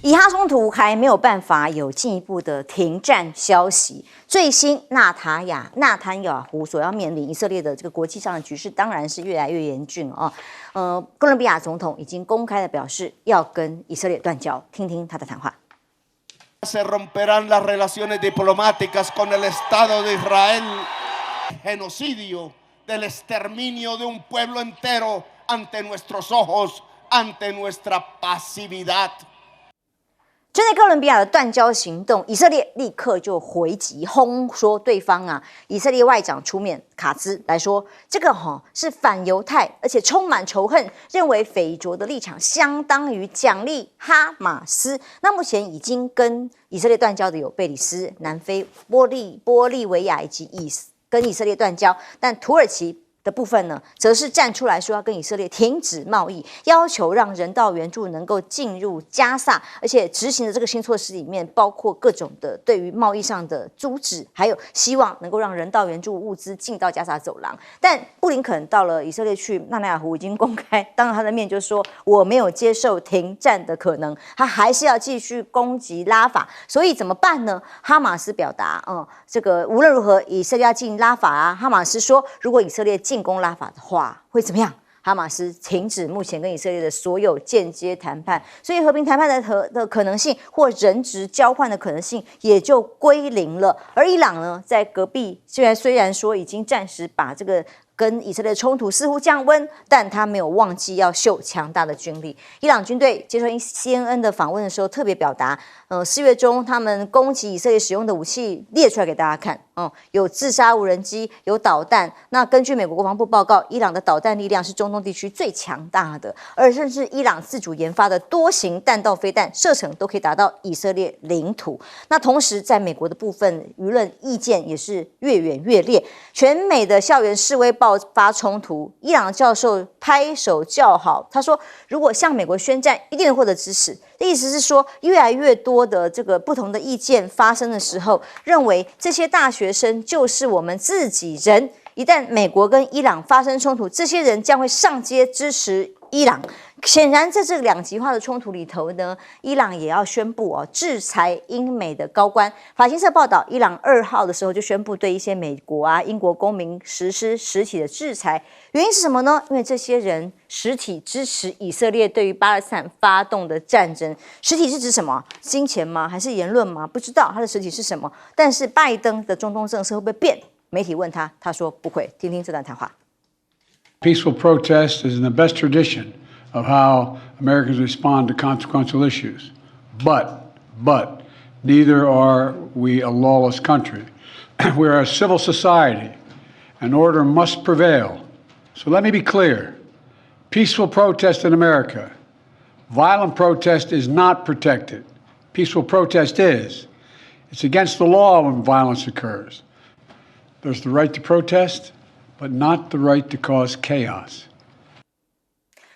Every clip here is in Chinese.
以哈冲突还没有办法有进一步的停战消息。最新纳坦雅胡所要面临以色列的这个国际上的局势，当然是越来越严峻啊。哥伦比亚总统已经公开的表示要跟以色列断交，听听他的谈话。Se romperán las relaciones diplomáticas con el Estado de Israel. Genocidio del exterminio de un pueblo entero ante nuestros ojos, ante nuestra pasividad. 针对哥伦比亚的断交行动，以色列立刻就回击，轰说对方啊，以色列外长出面卡兹来说，这个是反犹太，而且充满仇恨，认为匪拙的立场相当于奖励哈马斯。那目前已经跟以色列断交的有贝里斯、南非、玻利维亚以及跟以色列断交，但土耳其的部分呢，则是站出来说要跟以色列停止贸易，要求让人道援助能够进入加萨，而且执行的这个新措施里面包括各种的对于贸易上的阻止，还有希望能够让人道援助物资进到加萨走廊。但布林肯到了以色列去，纳坦雅胡已经公开当着他的面就说我没有接受停战的可能，他还是要继续攻击拉法，所以怎么办呢？哈马斯表达这个无论如何以色列要进拉法啊，哈马斯说如果以色列进攻拉法的话会怎么样？哈马斯停止目前跟以色列的所有间接谈判，所以和平谈判的可能性或人质交换的可能性也就归零了。而伊朗呢，在隔壁虽然说已经暂时把这个跟以色列的冲突似乎降温，但他没有忘记要秀强大的军力。伊朗军队接受 CNN 的访问的时候，特别表达，4月中他们攻击以色列使用的武器列出来给大家看，有自杀无人机，有导弹。那根据美国国防部报告，伊朗的导弹力量是中东地区最强大的，而甚至伊朗自主研发的多型弹道飞弹射程都可以达到以色列领土。那同时，在美国的部分舆论意见也是越演越烈，全美的校园示威爆发冲突，伊朗教授拍手叫好，他说如果向美国宣战，一定会获得支持。意思是说，越来越多的这个不同的意见发生的时候，认为这些大学生就是我们自己人。一旦美国跟伊朗发生冲突，这些人将会上街支持伊朗。显然，在这个两极化的冲突里头呢，伊朗也要宣布制裁英美的高官。法新社报道，伊朗2号的时候就宣布对一些美国啊、英国公民实施实体的制裁。原因是什么呢？因为这些人实体支持以色列对于巴勒斯坦发动的战争。实体是指什么？金钱吗？还是言论吗？不知道它的实体是什么。但是拜登的中东政策会不会变？媒体问他，他说不会。听听这段谈话。Peaceful protest is in the best tradition of how Americans respond to consequential issues. But, neither are we a lawless country. We are a civil society, and order must prevail. So let me be clear. Peaceful protest in America. Violent protest is not protected. Peaceful protest is. It's against the law when violence occurs. There's the right to protest, but not the right to cause chaos.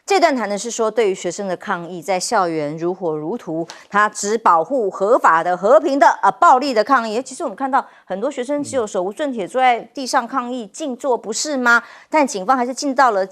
这段谈的是说，对于学生的抗议，在校园如火如荼，他只保护合法的、和平的，暴力的抗议。其实我们看到很多学生只有手无寸铁，坐在地上抗议，静坐不是吗？但警方还是进到了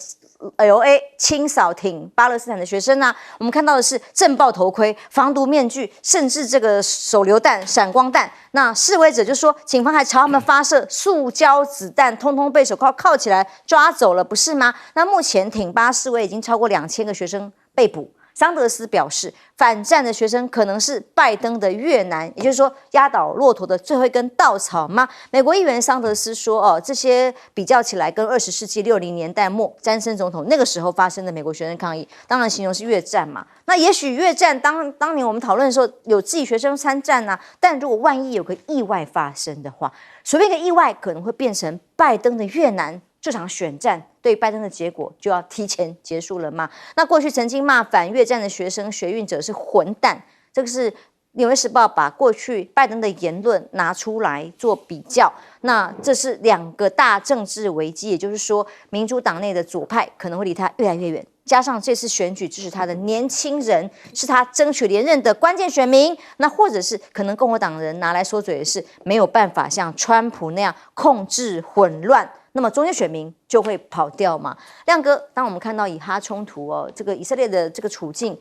LA 清扫挺巴勒斯坦的学生啊。我们看到的是震爆头盔、防毒面具，甚至这个手榴弹、闪光弹。那示威者就说，警方还朝他们发射塑胶子弹，通通被手铐起来抓走了，不是吗？那目前挺巴示威已经超过2000个学生被捕。桑德斯表示，反战的学生可能是拜登的越南，也就是说压倒骆驼的最后一根稻草吗？美国议员桑德斯说，这些比较起来，跟20世纪60年代末詹森总统那个时候发生的美国学生抗议，当然形容是越战嘛。那也许越战当年我们讨论的时候，有自己学生参战啊，但如果万一有个意外发生的话，随便一个意外可能会变成拜登的越南。这场选战对拜登的结果就要提前结束了吗？那过去曾经骂反越战的学生学运者是混蛋，这个是《纽约时报》把过去拜登的言论拿出来做比较。那这是2个大政治危机，也就是说，民主党内的左派可能会离他越来越远。加上这次选举支持他的年轻人是他争取连任的关键选民，那或者是可能共和党人拿来说嘴的是没有办法像川普那样控制混乱。那么中间选民就会跑掉嘛。亮哥，当我们看到以哈冲突哦，这个以色列的这个处境，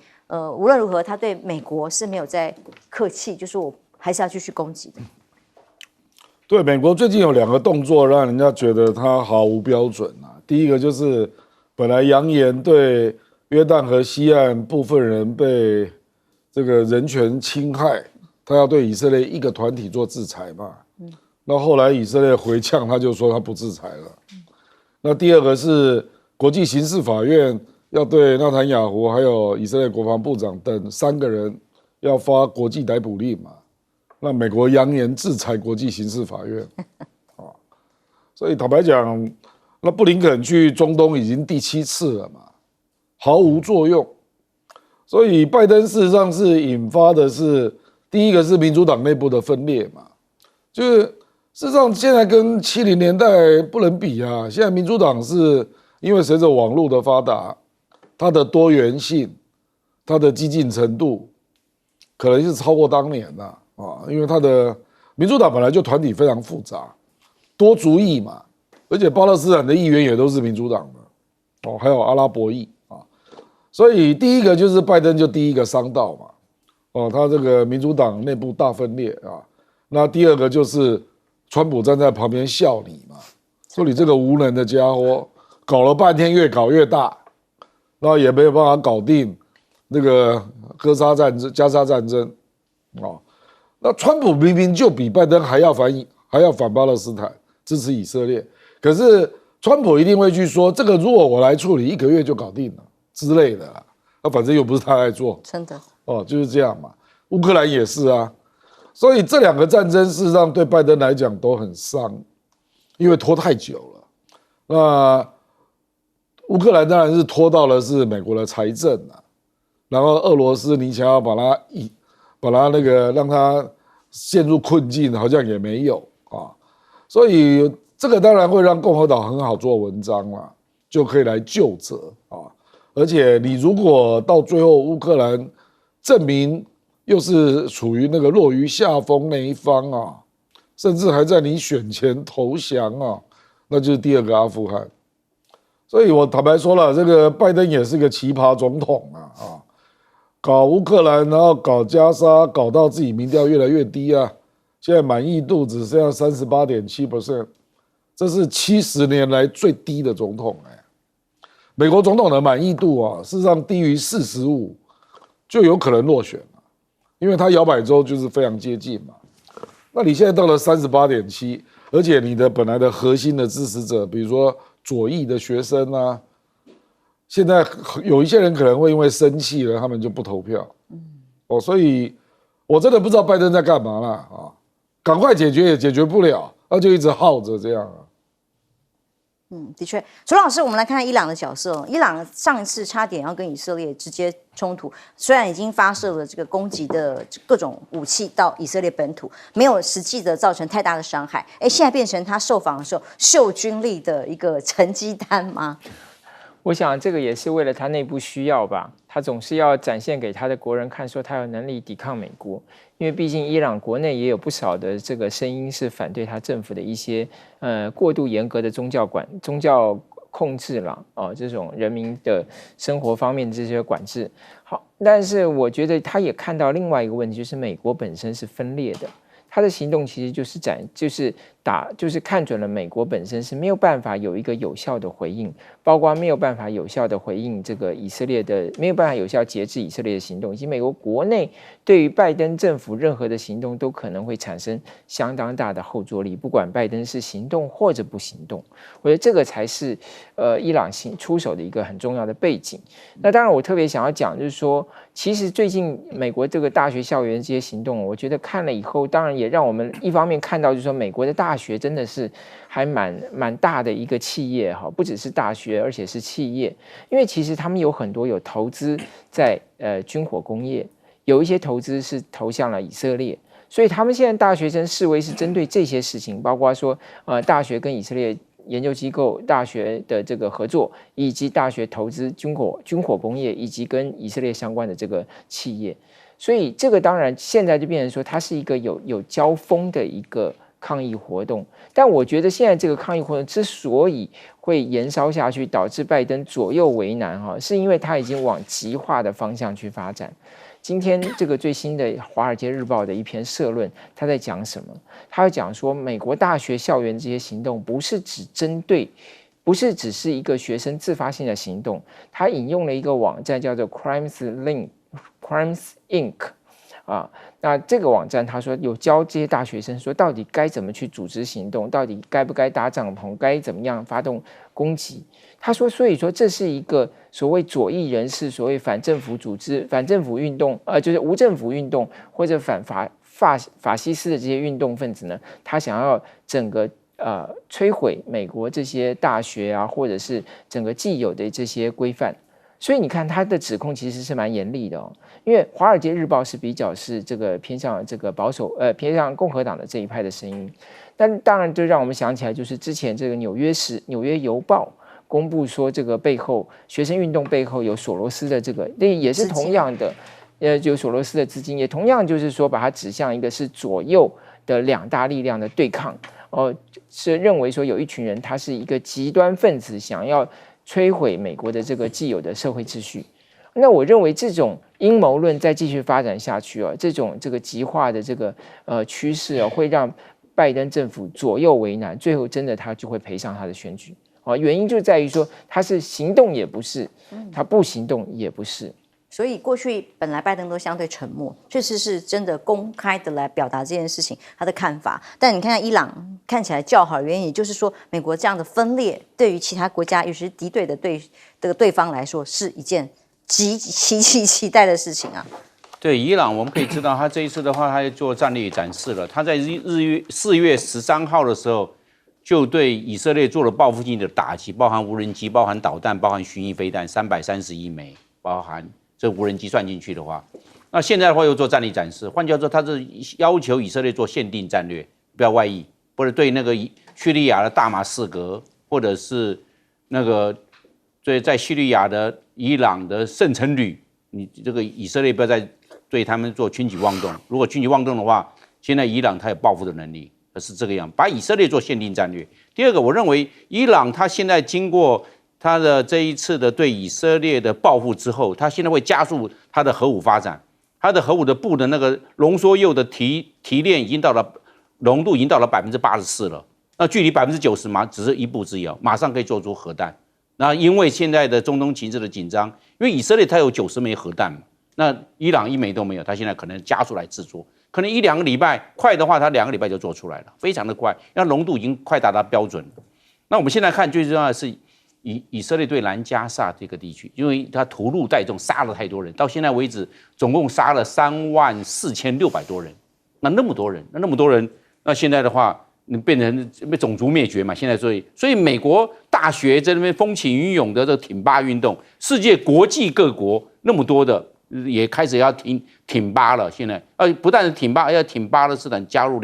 无论如何，他对美国是没有在客气，就是我还是要继续攻击的。对，美国最近有2个动作，让人家觉得他毫无标准啊。第一个就是本来扬言对约旦河西岸部分人被这个人权侵害，他要对以色列一个团体做制裁嘛。那后来以色列回呛，他就说他不制裁了。那第二个是国际刑事法院要对纳坦雅胡还有以色列国防部长等3个人要发国际逮捕令嘛。那美国扬言制裁国际刑事法院，所以坦白讲，那布林肯去中东已经第7次了嘛，毫无作用。所以拜登事实上是引发的是第一个是民主党内部的分裂嘛，就是事实上现在跟70年代不能比啊。现在民主党是因为随着网络的发达，它的多元性、它的激进程度，可能是超过当年的啊。因为它的民主党本来就团体非常复杂，多族裔嘛，而且巴勒斯坦的议员也都是民主党的哦，还有阿拉伯裔啊。所以第一个就是拜登就第一个伤到嘛，哦，他这个民主党内部大分裂啊。那第二个就是川普站在旁边笑你嘛，说你这个无能的家伙，搞了半天越搞越大，那也没有办法搞定那个加沙战争哦。那川普明明就比拜登还要反巴勒斯坦，支持以色列，可是川普一定会去说，这个如果我来处理，1个月就搞定了之类的啦。那反正又不是他在做，真的哦，就是这样嘛。乌克兰也是啊，所以这2个战争事实上对拜登来讲都很伤，因为拖太久了。那乌克兰当然是拖到了是美国的财政啊，然后俄罗斯你想要把它那个让它陷入困境，好像也没有啊，所以这个当然会让共和党很好做文章啦，就可以来究责啊。而且你如果到最后乌克兰证明又是处于那个落于下风那一方啊，甚至还在你选前投降啊，那就是第2个阿富汗。所以我坦白说了，这个拜登也是个奇葩总统啊，搞乌克兰，然后搞加沙，搞到自己民调越来越低啊，现在满意度只剩下38.7%，这是70年来最低的总统美国总统的满意度啊，事实上低于45就有可能落选了，因为他摇摆州就是非常接近嘛。那你现在到了38.7%，而且你的本来的核心的支持者，比如说左翼的学生啊，现在有一些人可能会因为生气了，他们就不投票。所以我真的不知道拜登在干嘛啦啊！赶快解决也解决不了，那就一直耗着这样啊。的确，楚老师，我们来看看伊朗的角色。伊朗上一次差点要跟以色列直接冲突，虽然已经发射了这个攻击的各种武器到以色列本土，没有实际的造成太大的伤害。现在变成他受访的时候秀军力的一个成绩单吗？我想这个也是为了他内部需要吧，他总是要展现给他的国人看，说他有能力抵抗美国。因为毕竟伊朗国内也有不少的这个声音是反对他政府的一些过度严格的宗教控制了这种人民的生活方面的这些管制。好，但是我觉得他也看到另外一个问题，就是美国本身是分裂的，他的行动其实就是看准了美国本身是没有办法有一个有效的回应，包括没有办法有效的回应这个以色列的，没有办法有效节制以色列的行动，以及美国国内对于拜登政府任何的行动都可能会产生相当大的后坐力，不管拜登是行动或者不行动。我觉得这个才是伊朗出手的一个很重要的背景。那当然我特别想要讲就是说，其实最近美国这个大学校园这些行动，我觉得看了以后，当然也让我们一方面看到就是说美国的大学真的是还蛮大的一个企业哈，不只是大学，而且是企业，因为其实他们有很多有投资在军火工业，有一些投资是投向了以色列，所以他们现在大学生示威是针对这些事情，包括说大学跟以色列研究机构、大学的这个合作，以及大学投资军火工业，以及跟以色列相关的这个企业。所以这个当然现在就变成说，它是一个有交锋的一个抗议活动。但我觉得现在这个抗议活动之所以会延烧下去，导致拜登左右为难是因为他已经往极化的方向去发展。今天这个最新的《华尔街日报》的一篇社论，他在讲什么？他会讲说，美国大学校园这些行动不是只是一个学生自发性的行动。他引用了一个网站叫做 Crimes Inc. 那这个网站他说有教这些大学生说到底该怎么去组织行动，到底该不该搭帐篷，该怎么样发动攻击。他说，所以说这是一个所谓左翼人士，所谓反政府组织、反政府运动，就是无政府运动或者反法西斯的这些运动分子呢，他想要整个摧毁美国这些大学啊，或者是整个既有的这些规范。所以你看他的指控其实是蛮严厉的因为《华尔街日报》是比较是这个偏向这个保守偏向共和党的这一派的声音，但当然就让我们想起来，就是之前这个纽约邮报公布说，这个背后学生运动背后有索罗斯的这个，那也是同样的，有索罗斯的资金，也同样就是说把它指向一个是左右的两大力量的对抗，是认为说有一群人他是一个极端分子，想要摧毁美国的这个既有的社会秩序。那我认为这种阴谋论再继续发展下去这个极化的这个趋势会让拜登政府左右为难，最后真的他就会赔上他的选举。原因就在于说，他是行动也不是，他不行动也不是。所以过去本来拜登都相对沉默，确实是真的公开的来表达这件事情他的看法。但你看看伊朗看起来较好的原因，也就是说美国这样的分裂对于其他国家，尤其是敌对的对方来说，是一件极其期待的事情啊。对伊朗，我们可以知道，他这一次的话，他做战略展示了。他在4月13号的时候，就对以色列做了报复性的打击，包含无人机、包含导弹、包含巡弋飞弹331枚，包含这无人机算进去的话，那现在的话又做战力展示。换句话说，他是要求以色列做限定战略，不要外溢，或者对那个叙利亚的大马士革，或者是那个在叙利亚的伊朗的圣城旅，你这个以色列不要再对他们做群起妄动。如果群起妄动的话，现在伊朗他有报复的能力，是这个样，把以色列做限定战略。第二个，我认为伊朗他现在经过他的这一次的对以色列的报复之后，他现在会加速他的核武发展，他的核武的布的那个浓缩铀的提炼已经到了浓度已经到了84%了，那距离90%只是一步之遥，马上可以做出核弹。那因为现在的中东情势的紧张，因为以色列它有90枚核弹嘛，那伊朗1枚都没有，他现在可能加速来制作，可能1-2个礼拜，快的话他2个礼拜就做出来了，非常的快，那浓度已经快达到标准了。那我们现在看最重要的是以色列对南加萨这个地区，因为他屠戮带重，杀了太多人，到现在为止总共杀了34600多人，那么多人，那现在的话，你变成被种族灭绝嘛？现在所以美国大学在那边风起云涌的这个挺巴运动，世界国际各国那么多的也开始要挺巴了。现在不但是挺巴，要挺巴勒斯坦加入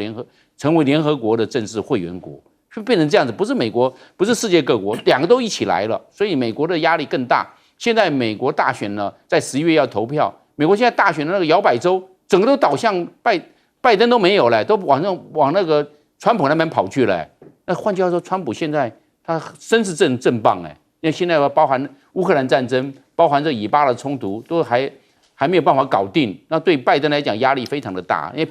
成为联合国的正式会员国。就变成这样子，不是美国，不是世界各国，两个都一起来了，所以美国的压力更大。现在美国大选呢，在11月要投票，美国现在大选的那个摇摆州，整个都倒向拜登都没有了，都往那个川普那边跑去了。那换句话说，川普现在他声势正棒因为现在包含乌克兰战争，包含这以巴的冲突，都还没有办法搞定，那对拜登来讲压力非常的大，因为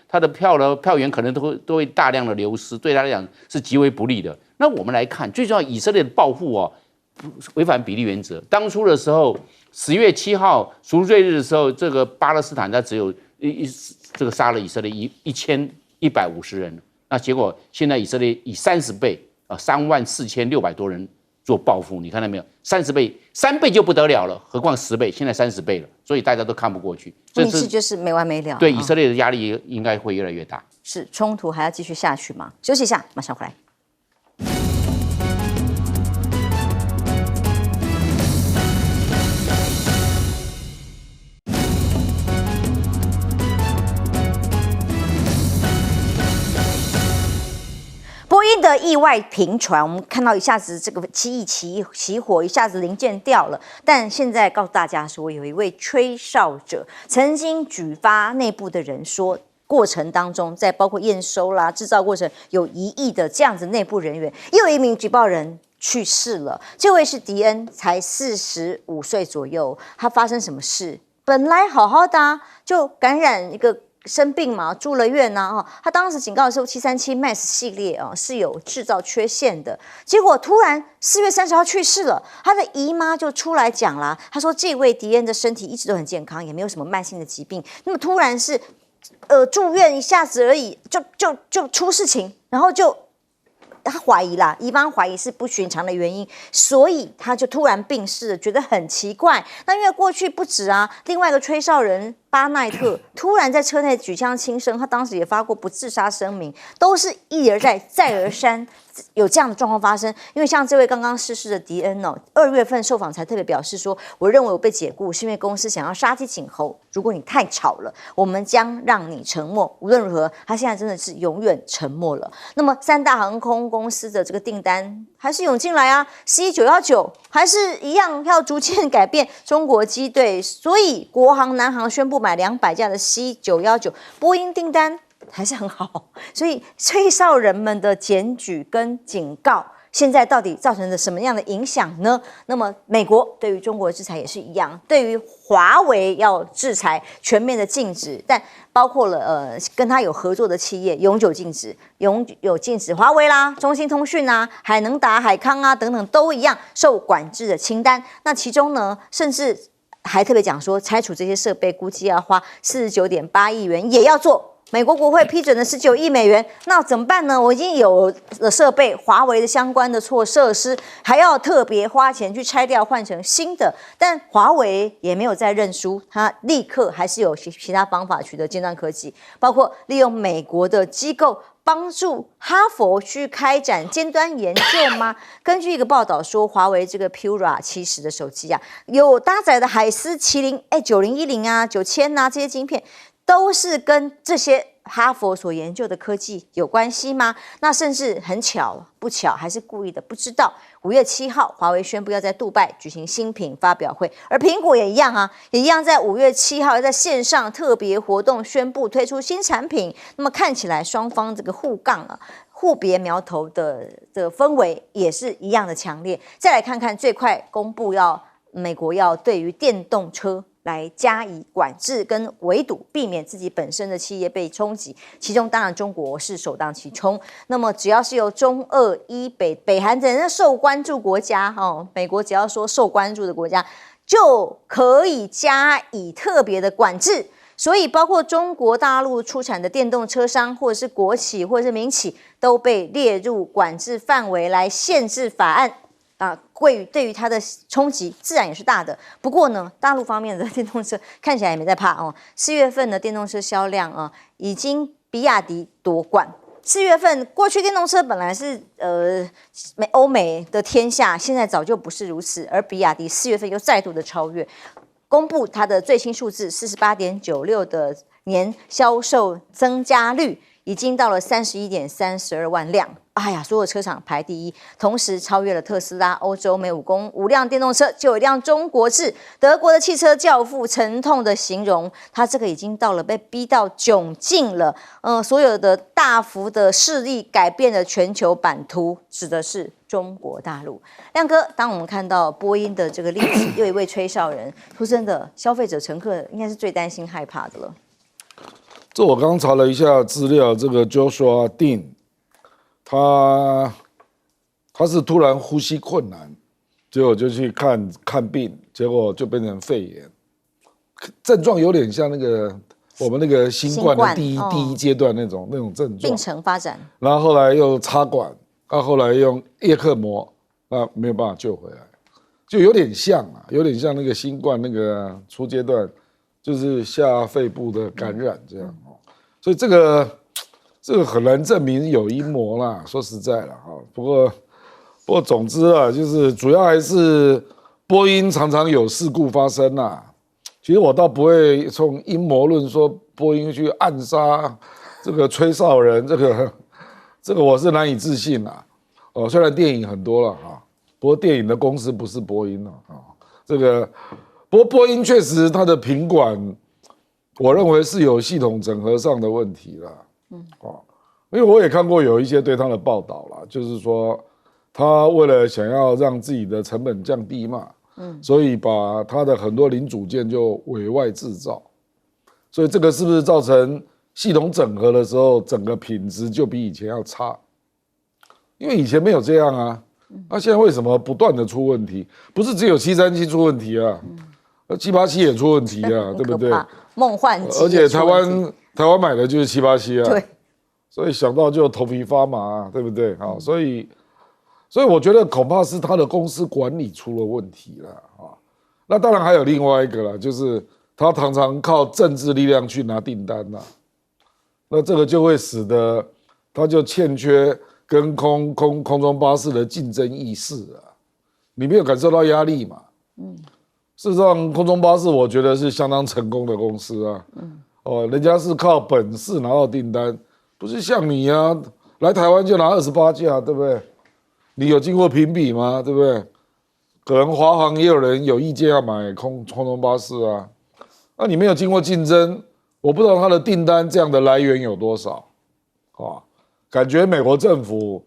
他的票源可能都会大量的流失，对他来讲是极为不利的。那我们来看，最重要，以色列的报复违反比例原则。当初的时候，10月7号赎罪日的时候，这个巴勒斯坦他只有这个杀了以色列1150人，那结果现在以色列以30倍34600多人做报复，你看到没有？30倍，3倍就不得了了，何况10倍，现在30倍了，所以大家都看不过去。这次就是没完没了。对以色列的压力应该会越来越大。是冲突还要继续下去吗？休息一下，马上回来。波音的意外频传，我们看到一下子这个机翼起火，一下子零件掉了。但现在告诉大家说，有一位吹哨者曾经举发内部的人说，过程当中，在包括验收啦、制造过程有疑义的这样子内部人员，又有一名举报人去世了。这位是迪恩，才45岁左右。他发生什么事？本来好好的啊，就感染一个生病嘛，住了院呐。他当时警告说737 MAX 系列是有制造缺陷的，结果突然4月30号去世了。他的姨妈就出来讲啦，他说这位迪恩的身体一直都很健康，也没有什么慢性的疾病，那么突然是住院一下子而已，就出事情，然后就。他怀疑啦，姨妈怀疑是不寻常的原因，所以他就突然病逝了，觉得很奇怪。那因为过去不止啊，另外一个吹哨人巴奈特突然在车内举枪轻生，他当时也发过不自杀声明，都是一而再再而三有这样的状况发生。因为像这位刚刚逝世的迪恩2月份受访才特别表示说，我认为我被解雇是因为公司想要杀鸡儆猴，如果你太吵了，我们将让你沉默。无论如何，他现在真的是永远沉默了。那么3大航空公司的这个订单还是涌进来啊 ，C919 还是一样要逐渐改变中国机队，所以国航、南航宣布买200架的 C919，波音订单还是很好，所以吹哨人们的检举跟警告，现在到底造成了什么样的影响呢？那么美国对于中国的制裁也是一样，对于华为要制裁全面的禁止，但包括了跟他有合作的企业永久禁止，永久禁止华为啦、中兴通讯啊、海能达、海康啊等等都一样受管制的清单。那其中呢，甚至还特别讲说，拆除这些设备估计要花49.8亿元，也要做。美国国会批准的19亿美元，那怎么办呢？我已经有了设备，华为的相关的设施，还要特别花钱去拆掉，换成新的。但华为也没有再认输，它立刻还是有其他方法取得尖端科技，包括利用美国的机构帮助哈佛去开展尖端研究吗？根据一个报道说，华为这个 Pura 70的手机啊，有搭载的海思麒麟9010啊、9000啊这些晶片。都是跟这些哈佛所研究的科技有关系吗？那甚至很巧不巧，还是故意的，不知道。5月7号，华为宣布要在杜拜举行新品发表会，而苹果也一样啊，也一样在5月7号在线上特别活动宣布推出新产品。那么看起来双方这个互杠啊、互别苗头的氛围也是一样的强烈。再来看看最快公布美国要对于电动车来加以管制跟围堵，避免自己本身的企业被冲击。其中当然中国是首当其冲。那么只要是由中、俄、伊、北韩等人受关注国家，美国只要说受关注的国家，就可以加以特别的管制。所以包括中国大陆出产的电动车商，或者是国企或者是民企，都被列入管制范围来限制法案。对于它的冲击自然也是大的。不过呢，大陆方面的电动车看起来也没在怕哦。4月份的电动车销量已经比亚迪夺冠。4月份过去电动车本来是欧美的天下，现在早就不是如此。而比亚迪4月份又再度的超越，公布它的最新数字48.96的年销售增加率。已经到了31.32万辆，哎呀，所有车厂排第一，同时超越了特斯拉。欧洲每5辆电动车就有一辆中国制。德国的汽车教父沉痛的形容，他这个已经到了被逼到窘境了。所有的大幅的势力改变了全球版图，指的是中国大陆。亮哥，当我们看到波音的这个例子，又一位吹哨人，说真的，消费者乘客应该是最担心害怕的了。这我刚查了一下资料，这个 Joshua Dean， 他是突然呼吸困难，结果就去看病，结果就变成肺炎，症状有点像我们那个新冠的第一阶段那种症状，病程发展，然后后来又插管，后来用叶克膜，没有办法救回来，就有点像那个新冠那个初阶段。就是下肺部的感染这样所以这个很难证明有阴谋啦，说实在啦不过总之啊，就是主要还是波音常常有事故发生啦。其实我倒不会从阴谋论说波音去暗杀这个吹哨人，这个我是难以置信啦。虽然电影很多了不过电影的公司不是波音了这个。不过波音确实它的品管我认为是有系统整合上的问题啦。因为我也看过有一些对他的报道啦，就是说他为了想要让自己的成本降低嘛，所以把他的很多零组件就委外制造，所以这个是不是造成系统整合的时候，整个品质就比以前要差？因为以前没有这样啊，那现在为什么不断的出问题？不是只有737出问题啊，787也出问题啊，对不对？梦幻机，而且台湾买的就是787啊，对，所以想到就头皮发麻啊，对不对？好，所以我觉得恐怕是他的公司管理出了问题了啊。那当然还有另外一个啦，就是他常常靠政治力量去拿订单啦，那这个就会使得他就欠缺跟空中巴士的竞争意识啊，你没有感受到压力嘛？事实上，空中巴士我觉得是相当成功的公司啊。人家是靠本事拿到订单，不是像你啊，来台湾就拿28架，对不对？你有经过评比吗？对不对？可能华航也有人有意见要买空中巴士啊，那你没有经过竞争，我不知道他的订单这样的来源有多少啊？感觉美国政府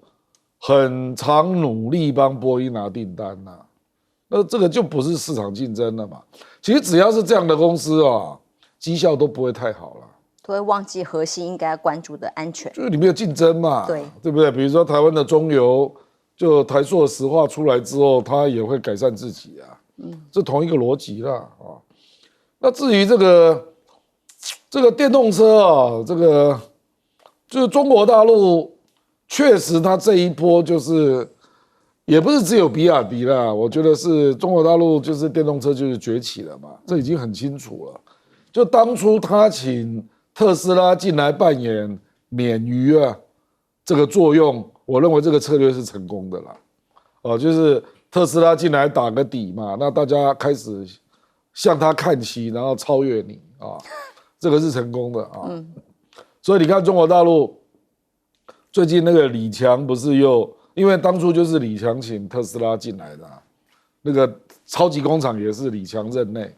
很常努力帮波音拿订单呐。那这个就不是市场竞争了嘛？其实只要是这样的公司啊，绩效都不会太好了，都会忘记核心应该关注的安全。就是你没有竞争嘛，对不对？比如说台湾的中油，就台塑石化出来之后，它也会改善自己啊，这同一个逻辑啦啊。那至于这个电动车啊，这个就是中国大陆确实它这一波就是。也不是只有比亚迪啦，我觉得是中国大陆就是电动车就是崛起了嘛，这已经很清楚了。就当初他请特斯拉进来扮演鲶鱼啊这个作用，我认为这个策略是成功的啦。就是特斯拉进来打个底嘛，那大家开始向他看齐，然后超越你啊，这个是成功的啊。所以你看中国大陆最近那个李强不是又。因为当初就是李强请特斯拉进来的，那个超级工厂也是李强任内。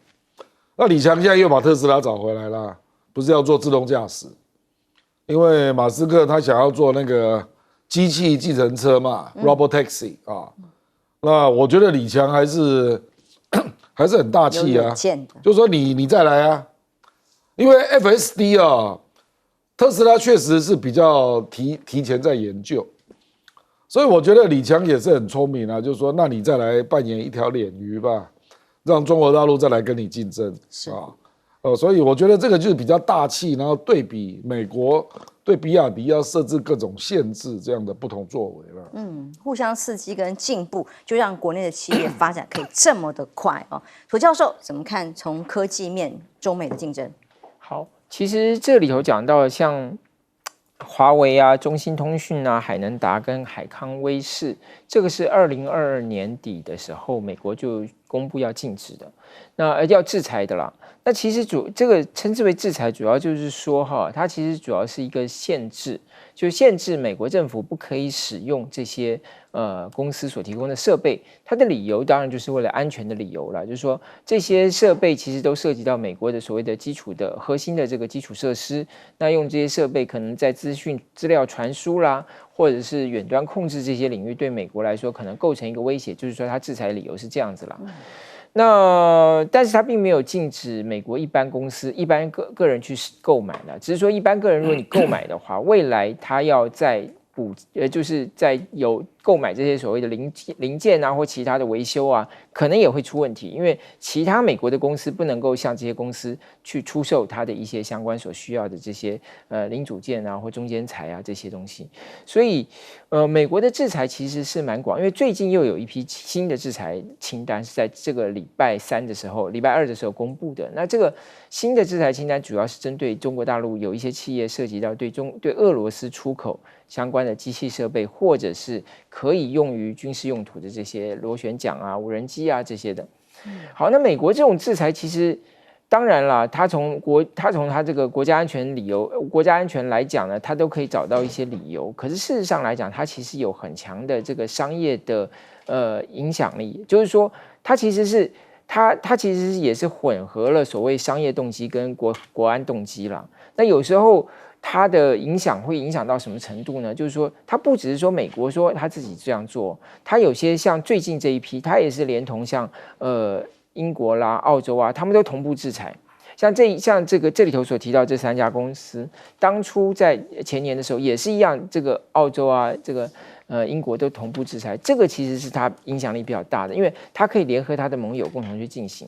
那李强现在又把特斯拉找回来了，不是要做自动驾驶？因为马斯克他想要做那个机器计程车嘛，Robotaxi 啊。那我觉得李强还是很大气啊，就说你再来啊，因为 FSD 啊，特斯拉确实是比较提前在研究。所以我觉得李强也是很聪明啊，就是说，那你再来扮演一条鲶鱼吧，让中国大陆再来跟你竞争啊。所以我觉得这个就是比较大气，然后对比美国对比亚迪要设置各种限制这样的不同作为了。互相刺激跟进步，就让国内的企业发展可以这么的快哦。涂教授怎么看从科技面中美的竞争？好，其实这里头讲到像。华为啊、中兴通讯啊、海能达跟海康威视，这个是2022年底的时候，美国就公布要禁止的，那要制裁的啦。那其实这个称之为制裁，主要就是说哈，它其实主要是一个限制，就限制美国政府不可以使用这些公司所提供的设备。它的理由当然就是为了安全的理由啦，就是说这些设备其实都涉及到美国的所谓的基础的核心的这个基础设施，那用这些设备可能在资料传输啦，或者是远端控制这些领域，对美国来说可能构成一个威胁，就是说它制裁理由是这样子啦。那但是它并没有禁止美国一般公司、一般个人去购买的，只是说一般个人如果你购买的话，未来他要在就是在有购买这些所谓的零件啊或其他的维修啊，可能也会出问题，因为其他美国的公司不能够向这些公司去出售它的一些相关所需要的这些零组件啊或中间材啊这些东西，所以美国的制裁其实是蛮广，因为最近又有一批新的制裁清单是在这个礼拜2的时候公布的。那这个新的制裁清单主要是针对中国大陆有一些企业涉及到对俄罗斯出口相关的机器设备，或者是可以用于军事用途的这些螺旋桨啊、无人机啊这些的。好，那美国这种制裁其实当然啦，他从他这个国家安全来讲呢，他都可以找到一些理由。可是事实上来讲，它其实有很强的这个商业的影响力，就是说它其实是它其实也是混合了所谓商业动机跟国安动机啦。那有时候它的影响会影响到什么程度呢？就是说，它不只是说美国说他自己这样做，它有些像最近这一批，它也是连同像英国啦、澳洲啊，他们都同步制裁。像这里头所提到这3家公司，当初在前年的时候也是一样，这个澳洲啊，这个英国都同步制裁，这个其实是它影响力比较大的，因为它可以联合它的盟友共同去进行。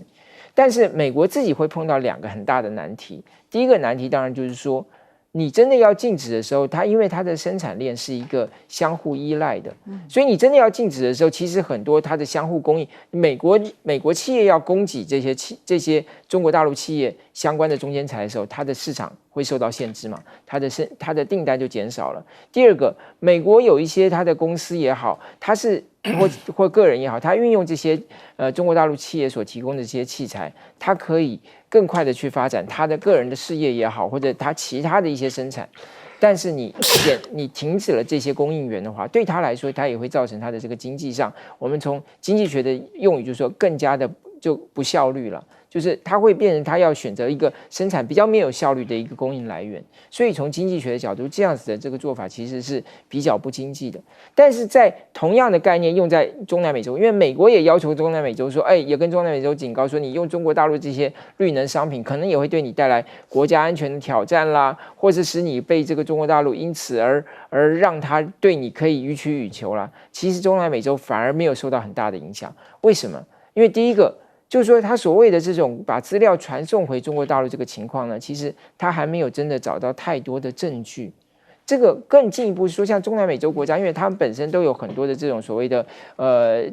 但是美国自己会碰到2个很大的难题，第一个难题当然就是说，你真的要禁止的时候，因为它的生产链是一个相互依赖的，所以你真的要禁止的时候，其实很多它的相互供应，美国企业要供给这些中国大陆企业相关的中间材的时候，它的市场会受到限制嘛，它的订单就减少了。第二个，美国有一些它的公司也好，它是或个人也好，它运用这些中国大陆企业所提供的这些器材，它可以更快的去发展他的个人的事业也好，或者他其他的一些生产。但是你停止了这些供应源的话，对他来说，他也会造成他的这个经济上，我们从经济学的用语就是说，更加的就不效率了。就是它会变成它要选择一个生产比较没有效率的一个供应来源，所以从经济学的角度，这样子的这个做法其实是比较不经济的。但是在同样的概念用在中南美洲，因为美国也要求中南美洲说，也跟中南美洲警告说，你用中国大陆这些绿能商品，可能也会对你带来国家安全的挑战啦，或是使你被这个中国大陆因此而让它对你可以予取予求啦。其实中南美洲反而没有受到很大的影响，为什么？因为第一个，就是说，他所谓的这种把资料传送回中国大陆这个情况呢，其实他还没有真的找到太多的证据。这个更进一步说，像中南美洲国家，因为他们本身都有很多的这种所谓的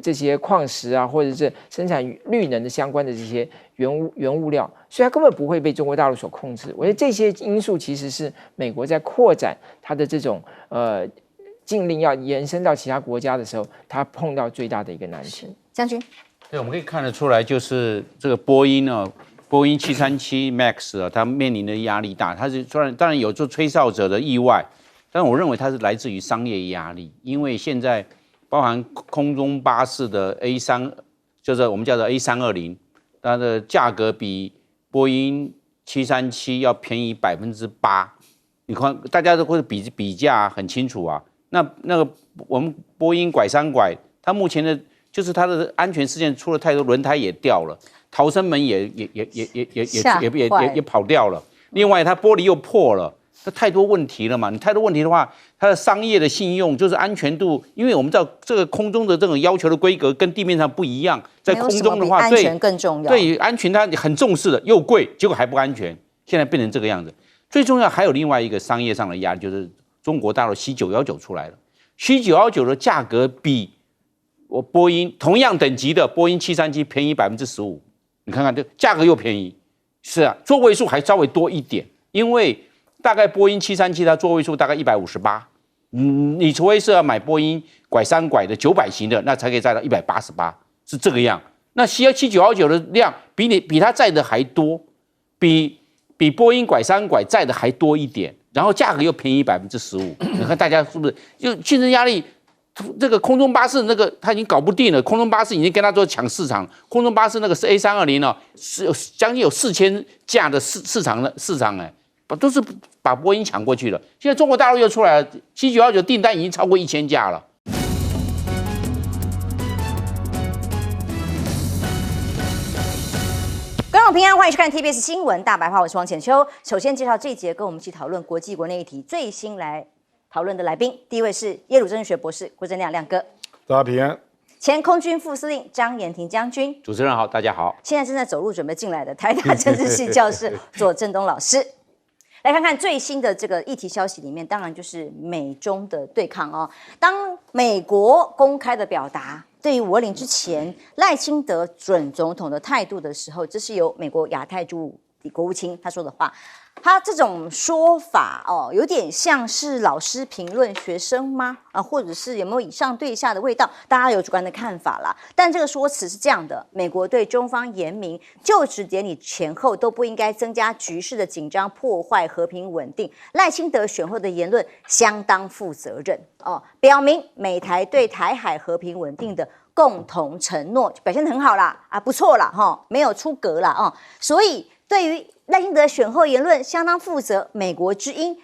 这些矿石啊，或者是生产绿能的相关的这些原物料，所以它根本不会被中国大陆所控制。我觉得这些因素其实是美国在扩展它的这种禁令要延伸到其他国家的时候，它碰到最大的一个难题。将军。对，我们可以看得出来，就是这个波音737 MAX 啊，它面临的压力大。它是当然有做吹哨者的意外，但我认为它是来自于商业压力，因为现在包含空中巴士的 A3，就是我们叫做 A320，它的价格比波音737要便宜8%。你看，大家都会比价很清楚啊。那个我们波音拐三拐，它目前的。就是它的安全事件出了太多，轮胎也掉了，逃生门也跑掉了。另外，它玻璃又破了，这太多问题了嘛。你太多问题的话，它的商业的信用就是安全度，因为我们知道这个空中的这种要求的规格跟地面上不一样，在空中的话，安全更重要。对安全它很重视的，又贵，结果还不安全。现在变成这个样子。最重要还有另外一个商业上的压力，就是中国大陆C919出来了，C919的价格比波音同样等级的波音737便宜15%，你看看这价格又便宜，是啊，座位数还稍微多一点，因为大概波音737它座位数大概158，你除非是要买波音拐三拐的900型的，那才可以载到188，是这个样。那719的量比它载的还多，比波音拐三拐载的还多一点，然后价格又便宜15%，你看大家是不是就竞争压力？这个空中巴士那个他已经搞不定了，空中巴士已经跟他做抢市场。空中巴士那个是 A320哦，是将近有4000架的市场哎，都是把波音抢过去了。现在中国大陆又出来了，719订单已经超过1000架了。观众平安，欢迎收看 TBS 新闻大白话，我是王浅秋。首先介绍这一节跟我们一起讨论国际国内议题最新来讨论的来宾，第一位是耶鲁政治学博士郭正亮亮哥，大家平安。前空军副司令张延廷将军，主持人好，大家好。现在正在走路准备进来的台大政治系教授左正东老师。来看看最新的这个议题消息里面，当然就是美中的对抗哦。当美国公开的表达对于520之前赖清德准总统的态度的时候，这是由美国亚太驻国务卿他说的话。他这种说法哦，有点像是老师评论学生吗？或者是有没有以上对下的味道？大家有主观的看法啦。但这个说辞是这样的：美国对中方言明，就职典礼前后都不应该增加局势的紧张，破坏和平稳定。赖清德选后的言论相当负责任哦，表明美台对台海和平稳定的共同承诺，表现得很好啦，不错啦，没有出格啦，所以对于赖清德选后言论相当负责，美国之音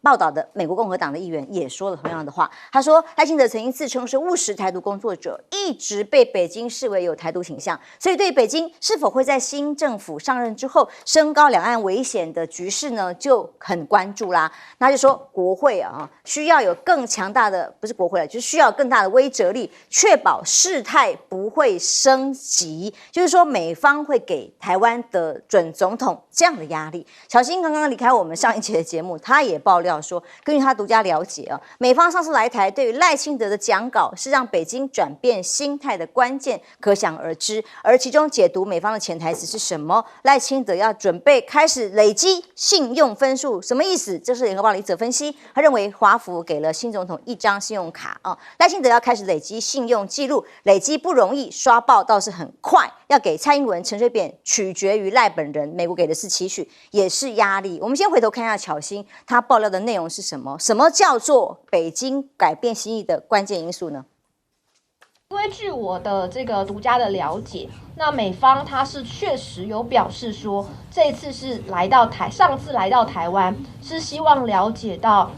报道的美国共和党的议员也说了同样的话。他说，赖清德曾经自称是务实台独工作者，一直被北京视为有台独倾向，所以对北京是否会在新政府上任之后升高两岸危险的局势呢，就很关注啦。那就说国会需要有更强大的，不是国会了，就是需要更大的威慑力，确保事态不会升级。就是说，美方会给台湾的准总统这样的压力。小新刚刚离开我们上一期的节目，他也爆料说，根据他独家了解美方上次来台对于赖清德的讲稿是让北京转变心态的关键，可想而知。而其中解读美方的潜台词是什么？赖清德要准备开始累积信用分数，什么意思？这是联合报的一则分析，他认为华府给了新总统一张信用卡赖清德要开始累积信用记录，累积不容易，刷爆倒是很快。要给蔡英文、陈水扁取决于赖本人，美国给的是期许，也是压力。我们先回头看一下巧芯他爆料的内容是什么？什么叫做北京改变心意的关键因素呢？因为据我的这个独家的了解，那美方他是确实有表示说，这一次是上次来到台湾是希望了解到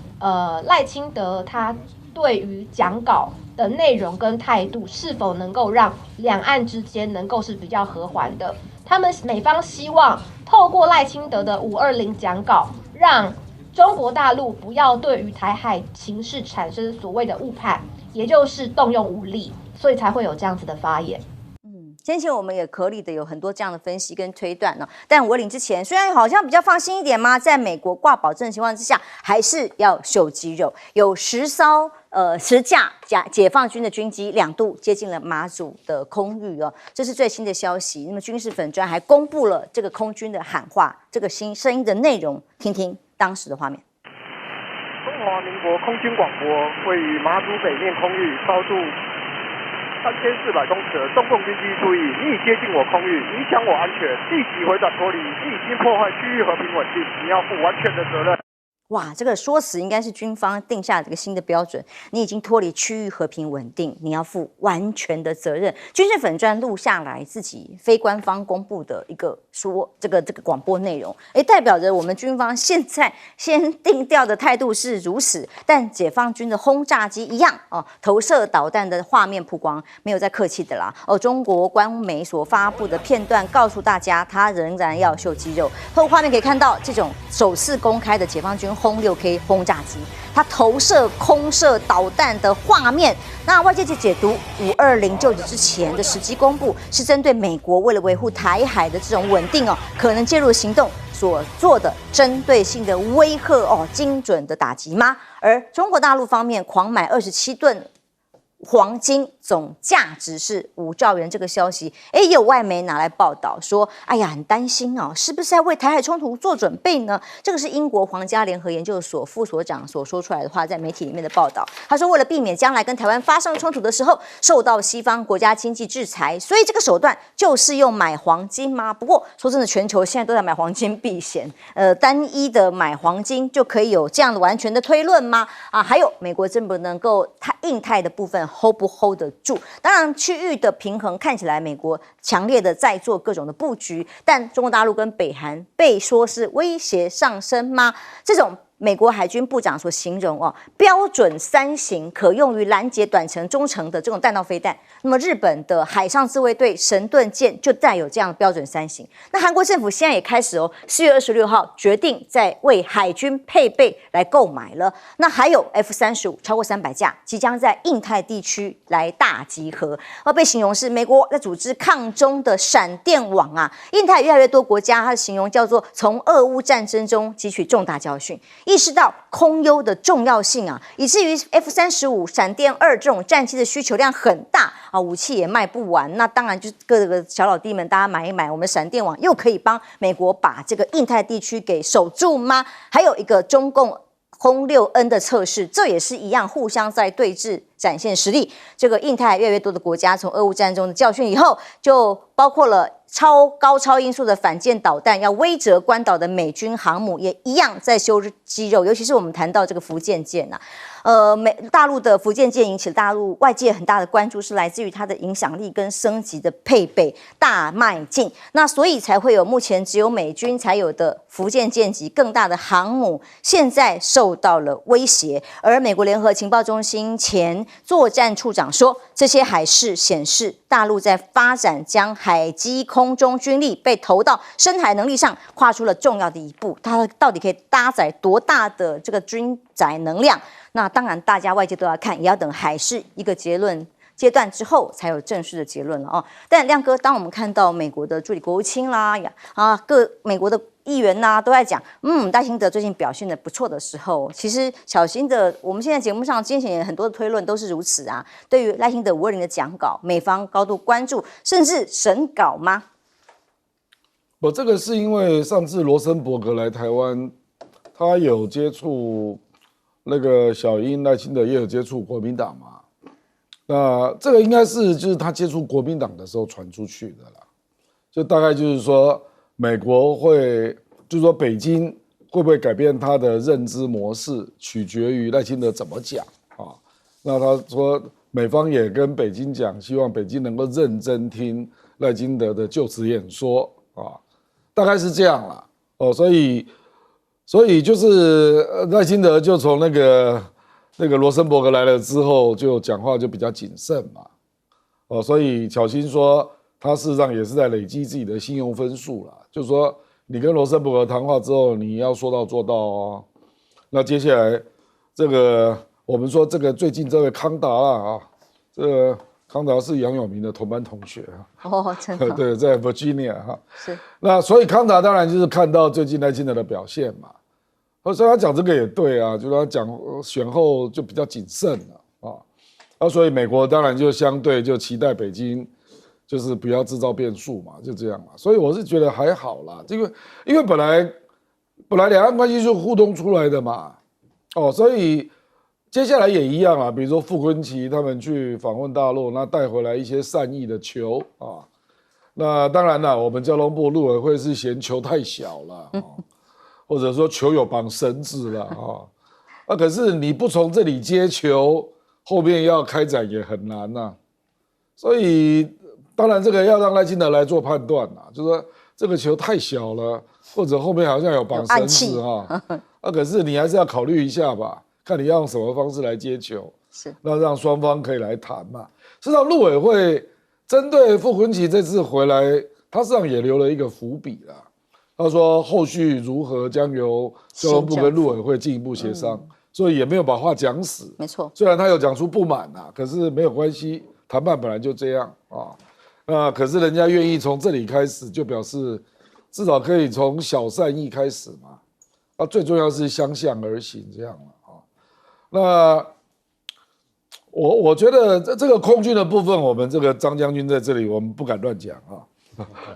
赖清德他对于讲稿的内容跟态度是否能够让两岸之间能够是比较和缓的。他们美方希望透过赖清德的520讲稿，让中国大陆不要对于台海情势产生所谓的误判，也就是动用武力，所以才会有这样子的发言。先前我们也合理的有很多这样的分析跟推断但520之前虽然好像比较放心一点嘛，在美国挂保证的情况之下，还是要秀肌肉，有10架解放军的军机2度接近了马祖的空域这是最新的消息。那么军事粉专还公布了这个空军的喊话，这个新声音的内容，听听当时的画面。中华民国空军广播，位于马祖北面空域，高度3400公尺的中共军机注意，你已接近我空域，影响我安全，立即回转脱离，你已经破坏区域和平稳定，你要负完全的责任。哇，这个说辞应该是军方定下这个新的标准，你已经脱离区域和平稳定，你要负完全的责任。军事粉专录下来自己非官方公布的一个说这个广播内容，代表着我们军方现在先定调的态度是如此，但解放军的轰炸机一样投射导弹的画面曝光，没有再客气的啦中国官媒所发布的片段告诉大家，他仍然要秀肌肉。透过画面可以看到，这种首次公开的解放军轰6K 轰炸机，它投射空射导弹的画面。那外界解读520就职之前的时机公布，是针对美国为了维护台海的这种稳定可能介入行动所做的针对性的威吓精准的打击吗？而中国大陆方面狂买27吨黄金，总价值是5兆元，这个消息也有外媒拿来报道说，哎呀，很担心是不是在为台海冲突做准备呢？这个是英国皇家联合研究所副所长所说出来的话，在媒体里面的报道。他说，为了避免将来跟台湾发生冲突的时候受到西方国家经济制裁，所以这个手段就是用买黄金吗？不过说真的，全球现在都在买黄金避险，单一的买黄金就可以有这样的完全的推论吗？还有美国真不能够印太的部分hold 不 hold 得住？当然，区域的平衡看起来美国强烈的在做各种的布局，但中国大陆跟北韩被说是威胁上升吗？这种美国海军部长所形容标准3型可用于拦截短程、中程的这种弹道飞弹。那么日本的海上自卫队神盾舰就带有这样的标准3型。那韩国政府现在也开始4月26号决定在为海军配备来购买了。那还有 F-35超过300架，即将在印太地区来大集合，被形容是美国在组织抗中的闪电网印太越来越多国家，它的形容叫做从俄乌战争中汲取重大教训。意识到空优的重要性以至于 F-35闪电2这种战机的需求量很大武器也卖不完。那当然就是各个小老弟们，大家买一买，我们闪电网又可以帮美国把这个印太地区给守住吗？还有一个中共轰6N 的测试，这也是一样互相在对峙展现实力。这个印太越来越多的国家从俄乌战争的教训以后，就包括了超高超音速的反舰导弹，要威慑关岛的美军航母，也一样在修肌肉。尤其是我们谈到这个福建舰啊，大陆的福建舰引起了大陆外界很大的关注，是来自于它的影响力跟升级的配备大迈进。那所以才会有目前只有美军才有的福建舰级更大的航母，现在受到了威胁。而美国联合情报中心前作战处长说，这些海事显示大陆在发展将海基空中军力被投到深海能力上，跨出了重要的一步。它到底可以搭载多大的这个军载能量？那当然，大家外界都要看，也要等海事一个结论阶段之后，才有正式的结论了哦。但亮哥，当我们看到美国的助理国务卿啦各美国的议员呐、都在讲，赖清德最近表现的不错的时候，其实小心的，我们现在节目上之前也很多的推论都是如此啊。对于赖清德520的讲稿，美方高度关注，甚至审稿吗？我这个是因为上次罗森伯格来台湾，他有接触那个小英赖清德，也有接触国民党嘛。那这个应该是就是他接触国民党的时候传出去的啦，就大概就是说美国会，就是说北京会不会改变他的认知模式，取决于赖清德怎么讲啊。那他说美方也跟北京讲，希望北京能够认真听赖清德的就职演说啊，大概是这样啦。哦，所以就是赖清德就从那个罗森伯格来了之后，就讲话就比较谨慎嘛，哦，所以巧芯说他事实上也是在累积自己的信用分数啦，就是说你跟罗森伯格谈话之后，你要说到做到哦。那接下来这个我们说这个最近这位康达啦这个康达是杨永明的同班同学哦，真的，对，在 Virginia 是。那所以康达当然就是看到最近赖清德的表现嘛。所以他讲这个也对啊，就是他讲选后就比较谨慎了啊，所以美国当然就相对就期待北京就是不要制造变数嘛，就这样嘛。所以我是觉得还好啦，因为本来两岸关系就互动出来的嘛，哦，所以接下来也一样啊，比如说傅昆萁他们去访问大陆，那带回来一些善意的球啊，那当然了，我们交通部陆委会是嫌球太小了或者说球有绑绳子了可是你不从这里接球，后面要开展也很难呐。所以当然这个要让赖清德来做判断就是说这个球太小了，或者后面好像有绑绳子可是你还是要考虑一下吧，看你要用什么方式来接球，是那让双方可以来谈嘛。事实上，陆委会针对傅昆萁这次回来，他实际上也留了一个伏笔啦。他说后续如何将由交通部跟陆委会进一步协商，所以也没有把话讲死。没错，虽然他有讲出不满可是没有关系，谈判本来就这样可是人家愿意从这里开始，就表示至少可以从小善意开始嘛。最重要是相向而行这样那我觉得这个空军的部分，我们这个张将军在这里，我们不敢乱讲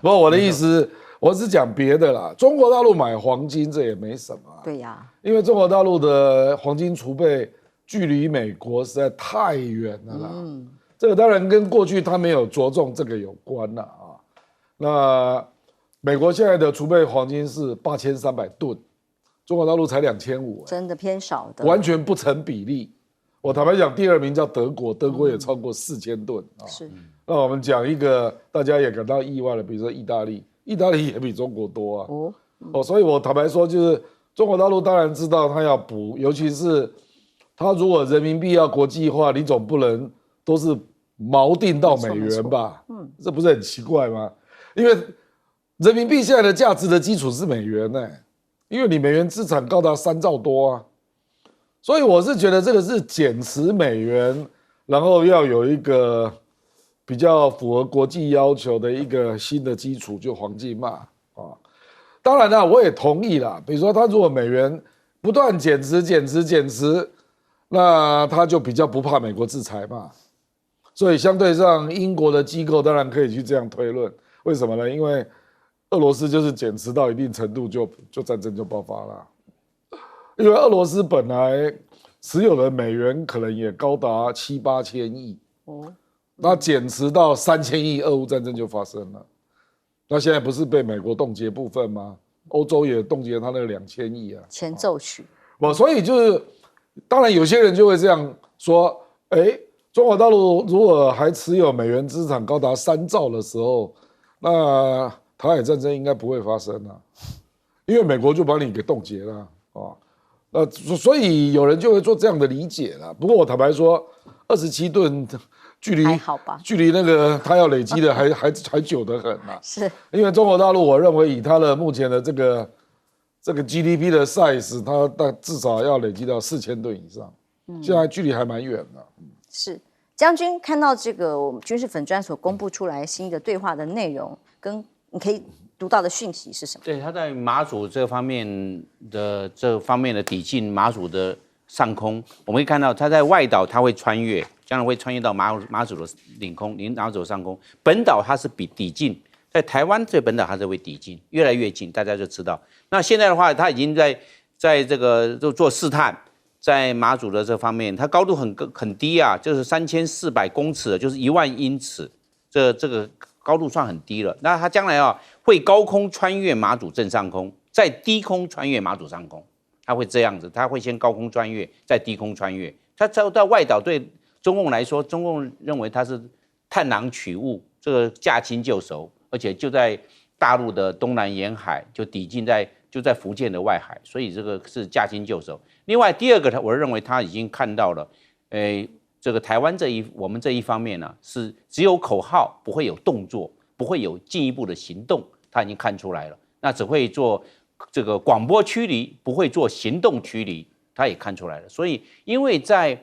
不过我的意思。我是讲别的啦，中国大陆买黄金这也没什么对呀，因为中国大陆的黄金储备距离美国实在太远了啦。这个当然跟过去他没有着重这个有关啦那美国现在的储备黄金是8300吨，中国大陆才2500，真的偏少的，完全不成比例。我坦白讲，第二名叫德国，德国也超过4000吨是。那我们讲一个大家也感到意外的，比如说意大利也比中国多所以我坦白说，就是中国大陆当然知道他要补，尤其是他如果人民币要国际化，你总不能都是锚定到美元吧？这不是很奇怪吗？因为人民币现在的价值的基础是美元因为你美元资产高达3兆多所以我是觉得这个是减持美元，然后要有一个比较符合国际要求的一个新的基础，就黄金嘛当然啦，我也同意啦。比如说，他如果美元不断减持，那他就比较不怕美国制裁嘛。所以相对上，英国的机构当然可以去这样推论。为什么呢？因为俄罗斯就是减持到一定程度就战争就爆发了。因为俄罗斯本来持有的美元可能也高达7、8千亿。那减持到3000亿，俄乌战争就发生了。那现在不是被美国冻结部分吗？欧洲也冻结他那个2000亿啊，前奏曲。所以就是，当然有些人就会这样说，中国大陆如果还持有美元资产高达3兆的时候，那台海战争应该不会发生啊，因为美国就把你给冻结了啊。所以有人就会做这样的理解了。不过我坦白说，27吨距离那个他要累积的还久得很啊。是因为中国大陆，我认为以他的目前的这个 GDP 的 size， 它至少要累积到4000吨以上，现在距离还蛮远的。是将军看到这个我们军事粉专所公布出来新的对话的内容，跟你可以读到的讯息是什么？对，他在马祖这方面的抵近马祖的上空，我们会看到他在外岛他会穿越，将来会穿越到马祖的领空，马祖上空。本岛它是比抵近，在台湾这本岛它是会抵近，越来越近，大家就知道。那现在的话，他已经在这个做试探，在马祖的这方面，它高度很低啊，就是3400公尺，就是10000英尺，这个高度算很低了。那它将来会高空穿越马祖正上空，再低空穿越马祖上空，它会这样子，它会先高空穿越，再低空穿越。它到外岛对中共来说，中共认为它是探囊取物，这个驾轻就熟，而且就在大陆的东南沿海，就抵近就在福建的外海，所以这个是驾轻就熟。另外第二个，我认为他已经看到了，这个台湾我们这一方面呢，是只有口号，不会有动作，不会有进一步的行动，他已经看出来了。那只会做这个广播驱离，不会做行动驱离，他也看出来了。所以，因为在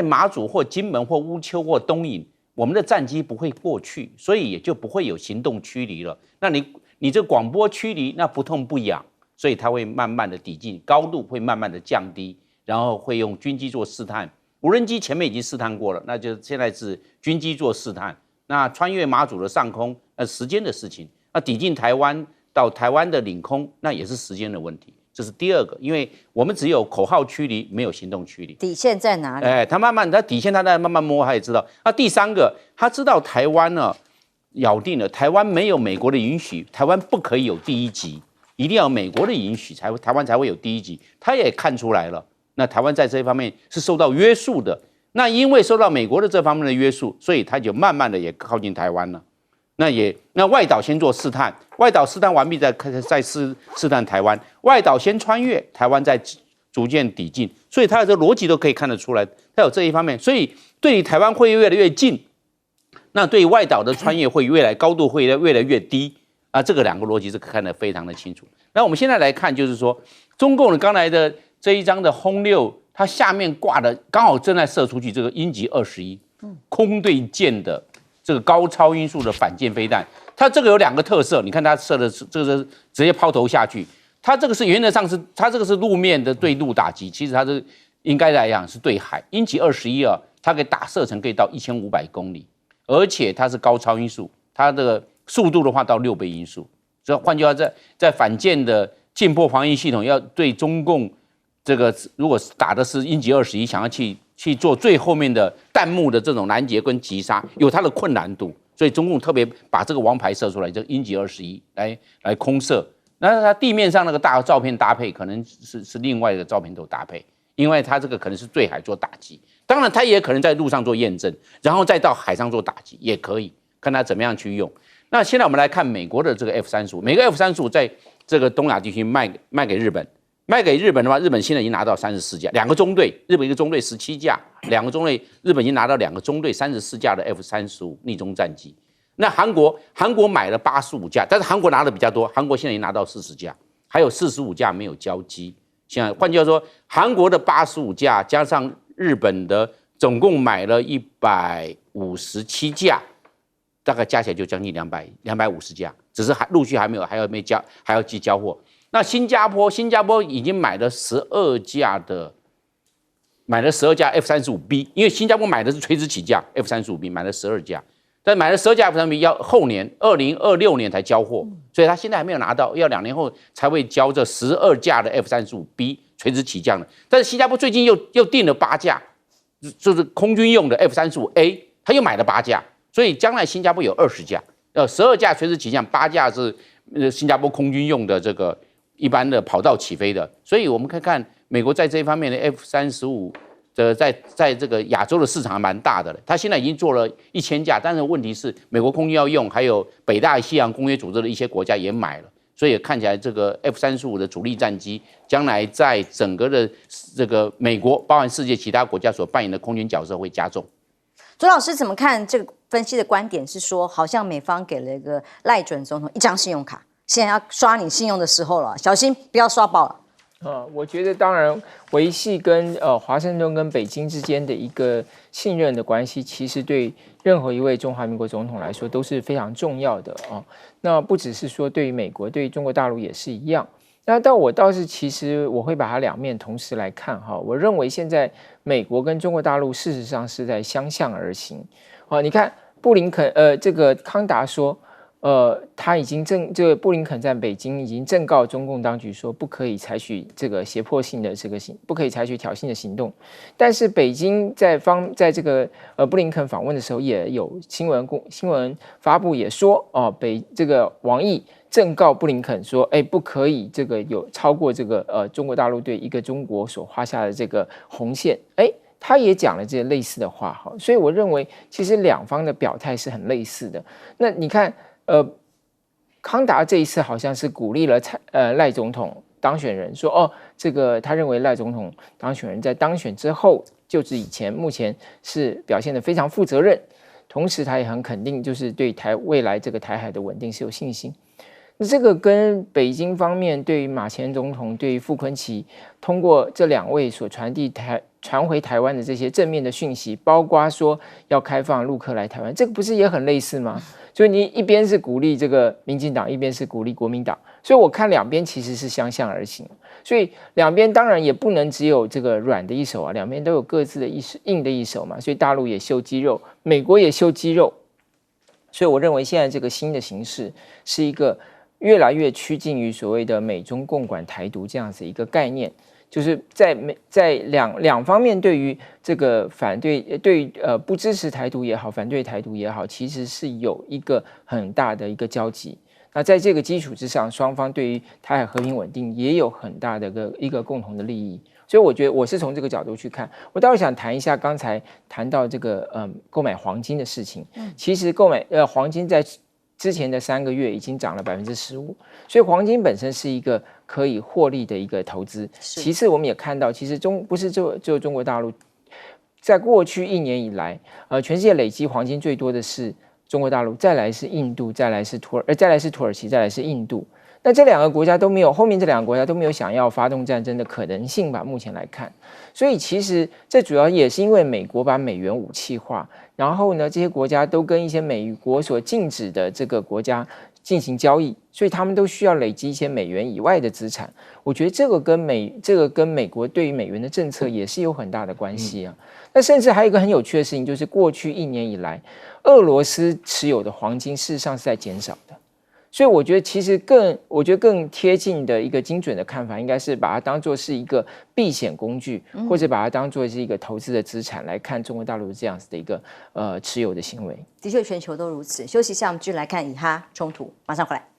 马祖或金门或乌丘或东引，我们的战机不会过去，所以也就不会有行动驱离了。那你这广播驱离，那不痛不痒。所以它会慢慢的抵近，高度会慢慢的降低，然后会用军机做试探，无人机前面已经试探过了，那就现在是军机做试探。那穿越马祖的上空，时间的事情，那抵近台湾到台湾的领空，那也是时间的问题。这是第二个，因为我们只有口号驱离，没有行动驱离。底线在哪里？他底线他在慢慢摸，他也知道。那第三个，他知道台湾呢咬定了，台湾没有美国的允许，台湾不可以有第一级。一定要美国的允许，台湾才会有第一级。他也看出来了，那台湾在这一方面是受到约束的。那因为受到美国的这方面的约束，所以他就慢慢的也靠近台湾了。那外岛先做试探，外岛试探完毕再试探台湾，外岛先穿越，台湾再逐渐抵近。所以他的这逻辑都可以看得出来，他有这一方面。所以对于台湾会越来越近，那对于外岛的穿越会高度会越来越低。这个两个逻辑是看得非常的清楚。那我们现在来看，就是说，中共刚来的这一张的轰6，它下面挂的刚好正在射出去这个鹰击21空对舰的这个高超音速的反舰飞弹。它这个有2个特色，你看它射的这个是直接抛投下去，它这个是原则上它这个是路面的对陆打击，其实它是应该来讲是对海。鹰击21它可以射程可以到1500公里，而且它是高超音速，它的速度的话到6倍音速，所以换句话在反舰的舰迫防御系统要对中共这个如果打的是鹰击21，想要去做最后面的弹幕的这种拦截跟击杀，有它的困难度，所以中共特别把这个王牌射出来，这鹰击21来空射。那它地面上那个大照片搭配可能是另外一个照片都搭配，因为它这个可能是对海做打击，当然它也可能在陆上做验证，然后再到海上做打击也可以，看它怎么样去用。那现在我们来看美国的这个 F-35，美国 F-35在这个东亚地区卖给日本，的话，日本现在已经拿到34架，2个中队，日本一个中队17架，2个中队，日本已经拿到2个中队34架的 F-35逆中战机。那韩国买了85架，但是韩国拿的比较多，韩国现在已经拿到40架，还有45架没有交机。现在换句话说，韩国的85架加上日本的，总共买了157架。大概加起来就将近250架，只是陆续还要去交货。那新加坡已经买了12架 F-35B， 因为新加坡买的是垂直起降 F-35B， 买了12架，但买了12架 F-35B 要后年2026年才交货，所以他现在还没有拿到，要2年后才会交这12架的 F-35B 垂直起降的，但是新加坡最近又订了8架，就是空军用的 F-35A， 他又买了8架，所以将来新加坡有20架，12架垂直起降，8架是新加坡空军用的这个一般的跑道起飞的，所以我们可以看美国在这一方面的 F-35。在这个亚洲的市场还蛮大的了，它现在已经做了1000架，但是问题是美国空军要用，还有北大西洋公约组织的一些国家也买了，所以看起来这个 F-35的主力战机将来在整个的这个美国，包含世界其他国家所扮演的空军角色会加重。左老师怎么看这个分析的观点是说，好像美方给了一个赖准总统1张信用卡，现在要刷你信用的时候了，小心不要刷爆了。我觉得当然维系跟华盛顿跟北京之间的一个信任的关系，其实对任何一位中华民国总统来说都是非常重要的啊。那不只是说对于美国，对于中国大陆也是一样。那我倒是其实我会把它两面同时来看哈。我认为现在美国跟中国大陆事实上是在相向而行。你看布林肯这个康达说。他已经这个布林肯在北京已经正告中共当局说，不可以采取这个胁迫性的不可以采取挑衅的行动。但是北京在这个布林肯访问的时候，也有新闻发布也说，这个王毅正告布林肯说，不可以这个有超过这个中国大陆对一个中国所画下的这个红线，他也讲了这些类似的话哈。所以我认为其实两方的表态是很类似的。那你看。康达这一次好像是鼓励了赖总统当选人说，这个他认为赖总统当选人在当选之后就职以前，目前是表现得非常负责任，同时他也很肯定，就是对未来这个台海的稳定是有信心。那这个跟北京方面对于马前总统、对于傅昆萁通过这2位所传回台湾的这些正面的讯息，包括说要开放陆客来台湾，这个不是也很类似吗？所以你一边是鼓励这个民进党，一边是鼓励国民党，所以我看两边其实是相向而行。所以两边当然也不能只有这个软的一手啊，两边都有各自的硬的一手嘛。所以大陆也秀肌肉，美国也秀肌肉。所以我认为现在这个新的形势是一个越来越趋近于所谓的美中共管台独这样子一个概念。就是在两方面对于这个对于不支持台独也好，反对台独也好，其实是有一个很大的一个交集。那在这个基础之上，双方对于台海和平稳定也有很大的一个共同的利益。所以我觉得我是从这个角度去看。我倒是想谈一下刚才谈到这个购买黄金的事情。其实购买黄金在之前的3个月已经涨了15%，所以黄金本身是一个可以获利的一个投资。其次，我们也看到，其实不是只有中国大陆，在过去1年以来，全世界累积黄金最多的是中国大陆，再来是印度，再来是土耳其，再来是印度。那这2个国家都没有，后面这2个国家都没有想要发动战争的可能性吧？目前来看，所以其实这主要也是因为美国把美元武器化，然后呢，这些国家都跟一些美国所禁止的这个国家进行交易，所以他们都需要累积一些美元以外的资产。我觉得这个跟美国对于美元的政策也是有很大的关系啊。那甚至还有一个很有趣的事情，就是过去1年以来，俄罗斯持有的黄金事实上是在减少的。所以我觉得其实更贴近的一个精准的看法，应该是把它当作是一个避险工具，或者把它当作是一个投资的资产来看中国大陆这样子的一个持有的行为。的确，全球都如此。休息一下，我们继续来看以哈冲突，马上回来。